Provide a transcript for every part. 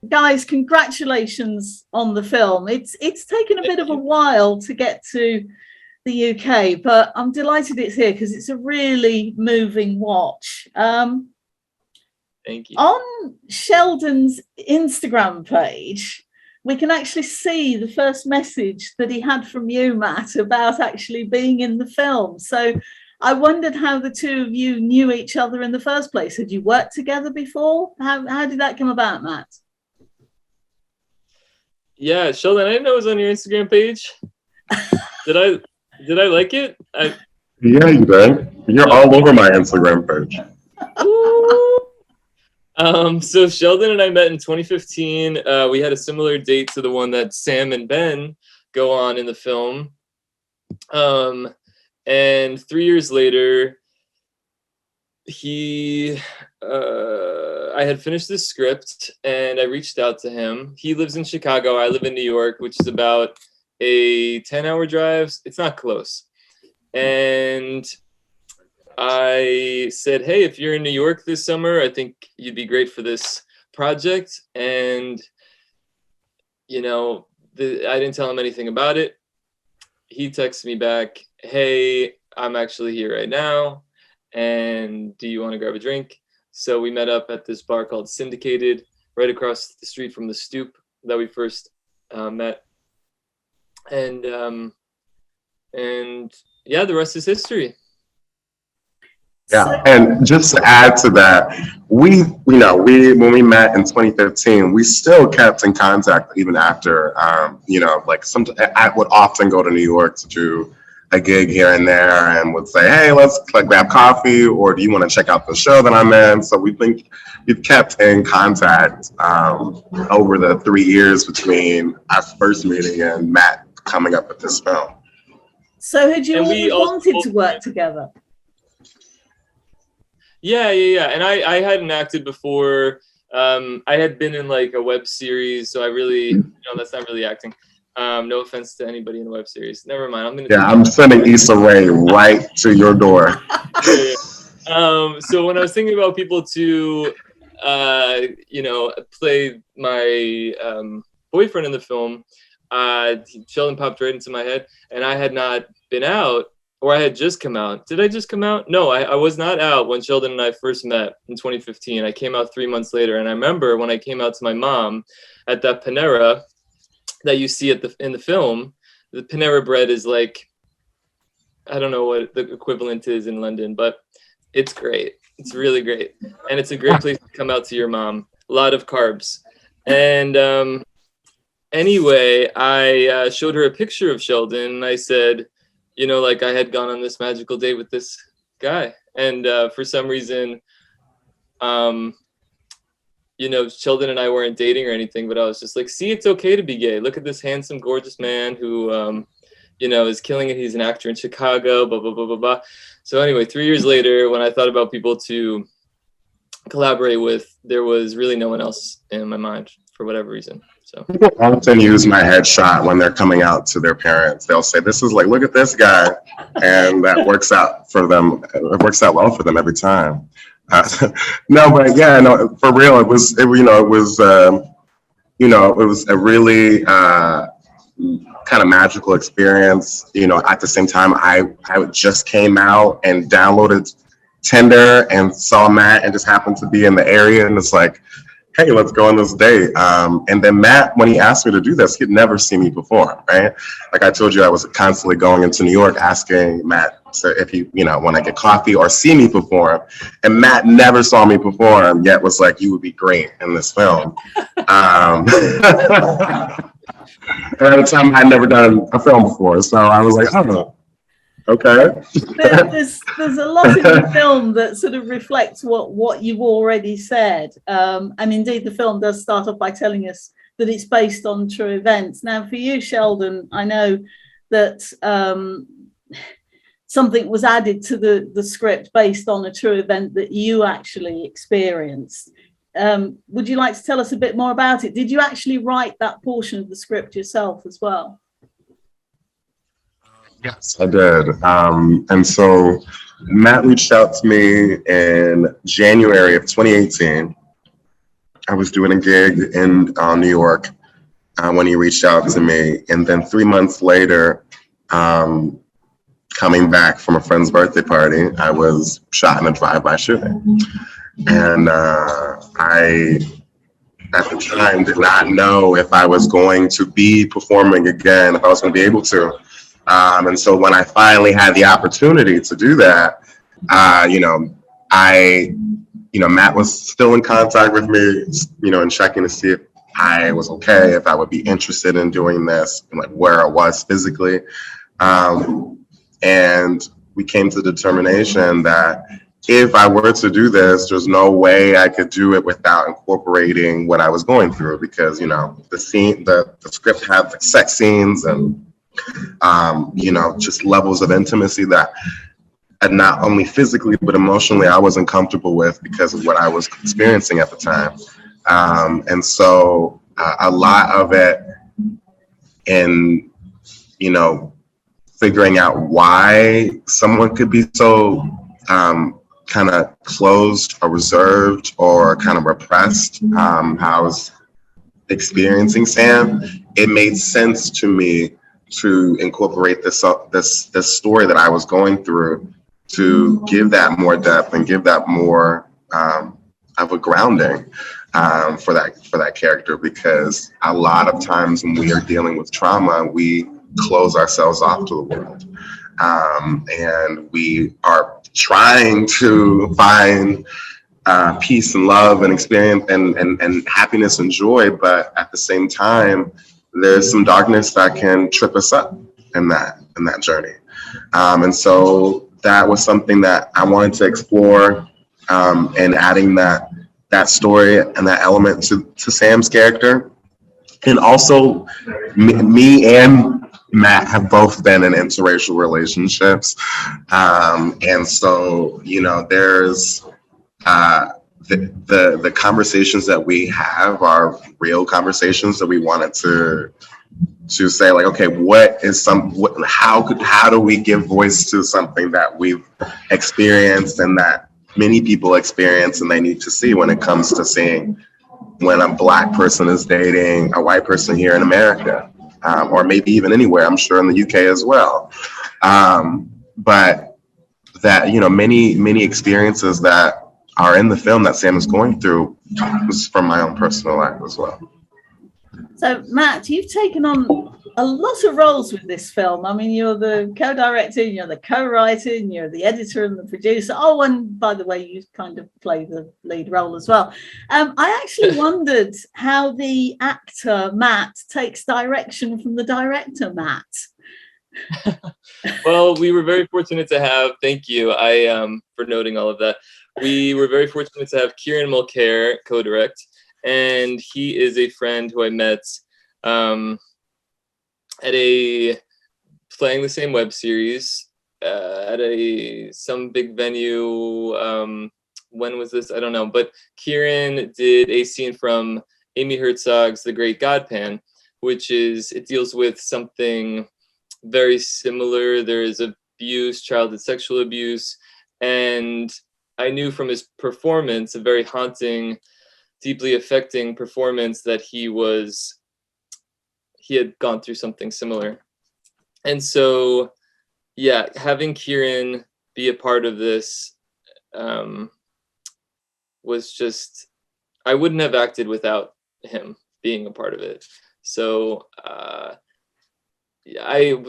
guys, congratulations on the film. It's taken a bit of a while to get to the UK, but I'm delighted it's here because it's a really moving watch. Thank you. On Sheldon's Instagram page, we can actually see the first message that he had from you, Matt, about actually being in the film. So I wondered how the two of you knew each other in the first place. Had you worked together before? How did that come about, Matt? Yeah, Sheldon, I didn't know it was on your Instagram page. Did I like it? Yeah, you did. You're all over my Instagram page. So Sheldon and I met in 2015. We had a similar date to the one that Sam and Ben go on in the film. And 3 years later, I had finished the script and I reached out to him. He lives in Chicago. I live in New York, which is about a 10-hour drive. It's not close. And I said, hey, if you're in New York this summer, I think you'd be great for this project. And, you know, I didn't tell him anything about it. He texted me back, hey, I'm actually here right now. And do you want to grab a drink? So we met up at this bar called Syndicated, right across the street from the Stoop that we first met. And yeah, the rest is history. Yeah, and just to add to that, when we met in 2015, we still kept in contact even after, I would often go to New York to do a gig here and there and would say, hey, let's grab coffee, or do you want to check out the show that I'm in? So we've kept in contact over the 3 years between our first meeting and Matt coming up with this film. So had you always wanted to work together? Yeah. And I hadn't acted before. I had been in like a web series, so I really, that's not really acting. No offense to anybody in the web series. Never mind. I'm sending Issa Rae right to your door. So when I was thinking about people to, play my boyfriend in the film, Sheldon popped right into my head, and I had not been out, or I had just come out. Did I just come out? No, I was not out when Sheldon and I first met in 2015. I came out 3 months later, and I remember when I came out to my mom at that Panera that you see in the film. The Panera bread is like, I don't know what the equivalent is in London, but it's great. It's really great. And it's a great place to come out to your mom. A lot of carbs. And anyway, I showed her a picture of Sheldon, and I said, I had gone on this magical date with this guy. And for some reason, Sheldon and I weren't dating or anything, but I was just like, see, it's okay to be gay. Look at this handsome, gorgeous man who, is killing it. He's an actor in Chicago, blah, blah, blah, blah, blah. So anyway, 3 years later, when I thought about people to collaborate with, there was really no one else in my mind for whatever reason. So people often use my headshot when they're coming out to their parents. They'll say, this is like, look at this guy. And that works out for them. It works out well for them every time. No, but yeah, no, for real, it was a really kind of magical experience. At the same time, I just came out and downloaded Tinder and saw Matt and just happened to be in the area, and it's like, hey, let's go on this date. And then Matt, when he asked me to do this, he'd never seen me perform, right? Like I told you, I was constantly going into New York asking Matt if he, want to get coffee or see me perform. And Matt never saw me perform, yet was like, you would be great in this film. And at the time, I'd never done a film before. So I was like, oh, okay. There's a lot in the film that sort of reflects what you've already said. And indeed, the film does start off by telling us that it's based on true events. Now, for you, Sheldon, I know that something was added to the script based on a true event that you actually experienced. Would you like to tell us a bit more about it? Did you actually write that portion of the script yourself as well? Yes, I did. And so Matt reached out to me in January of 2018. I was doing a gig in New York when he reached out to me. And then 3 months later, coming back from a friend's birthday party, I was shot in a drive-by shooting. And I, at the time, did not know if I was going to be performing again, if I was going to be able to. And so when I finally had the opportunity to do that, Matt was still in contact with me, and checking to see if I was okay, if I would be interested in doing this, and like where I was physically. And we came to the determination that if I were to do this, there's no way I could do it without incorporating what I was going through, because the script had the sex scenes and just levels of intimacy that not only physically but emotionally I wasn't comfortable with because of what I was experiencing at the time. And so a lot of it in figuring out why someone could be so kind of closed or reserved or kind of repressed, how I was experiencing Sam, it made sense to me to incorporate this story that I was going through, to give that more depth and give that more of a grounding for that character, because a lot of times when we are dealing with trauma, we close ourselves off to the world, and we are trying to find peace and love and experience and happiness and joy, but at the same time, there's some darkness that can trip us up in that journey. And so that was something that I wanted to explore, and adding that story and that element to Sam's character. And also, me and Matt have both been in interracial relationships. And so, there's the conversations that we have are real conversations that we wanted to say, like, okay, how do we give voice to something that we've experienced and that many people experience and they need to see when it comes to seeing when a Black person is dating a white person here in America, or maybe even anywhere, I'm sure in the UK as well. But that, many experiences that are in the film that Sam is going through was from my own personal life as well. So, Matt, you've taken on a lot of roles with this film. I mean, you're the co-director, you're the co-writer, and you're the editor and the producer. Oh, and by the way, you kind of play the lead role as well. I actually wondered how the actor, Matt, takes direction from the director, Matt. Well, we were very fortunate to have, thank you, for noting all of that. We were very fortunate to have Kieran Mulcair co-direct, and he is a friend who I met playing the same web series at some big venue. When was this? I don't know. But Kieran did a scene from Amy Herzog's The Great Godpan, it deals with something very similar. There is abuse, childhood sexual abuse, and I knew from his performance, a very haunting, deeply affecting performance, that he had gone through something similar. And so, yeah, having Kieran be a part of this was just, I wouldn't have acted without him being a part of it. So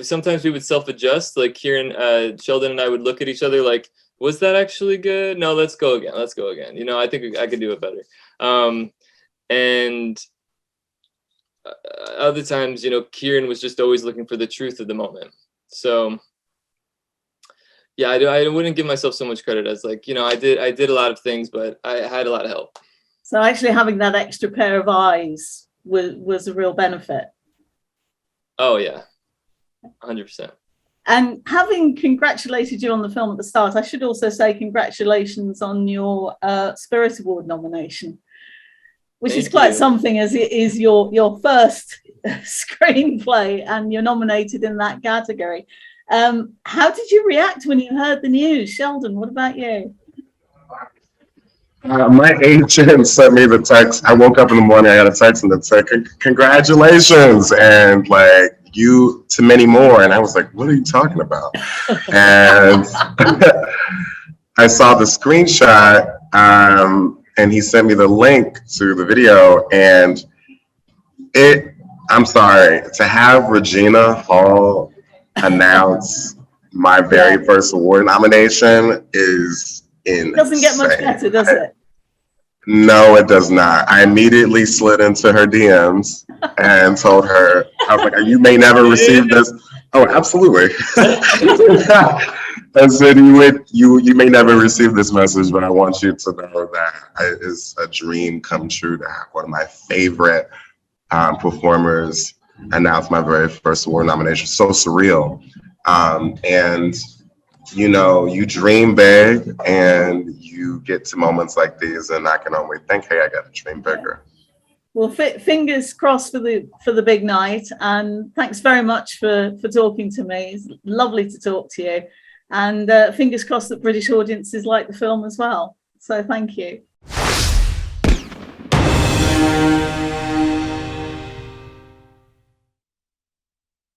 sometimes we would self-adjust, like Kieran, Sheldon and I would look at each other like, was that actually good? No, let's go again. I think I could do it better. And other times, Kieran was just always looking for the truth of the moment. So yeah, I wouldn't give myself so much credit as I did a lot of things, but I had a lot of help. So actually having that extra pair of eyes was a real benefit. Oh yeah, 100%. And having congratulated you on the film at the start, I should also say congratulations on your Spirit Award nomination, which is quite something, as it is your first screenplay and you're nominated in that category. How did you react when you heard the news? Sheldon, what about you? My agent sent me the text. I woke up in the morning, I got a text and it said, congratulations, and like, you to many more. And I was like, what are you talking about? And I saw the screenshot, and he sent me the link to the video, and I'm sorry, to have Regina Hall announce my very first award nomination is insane. Doesn't get much better, does it? No, it does not. I immediately slid into her DMs and told her, I was like, you may never receive this. Oh, absolutely. I said, you may never receive this message, but I want you to know that it is a dream come true to have one of my favorite performers announce my very first award nomination. So surreal. And you know, you dream big and you get to moments like these, and I can only think, hey, I got to dream bigger. Well, fingers crossed for the big night, and thanks very much for talking to me. It's lovely to talk to you, and fingers crossed that British audiences like the film as well. So thank you.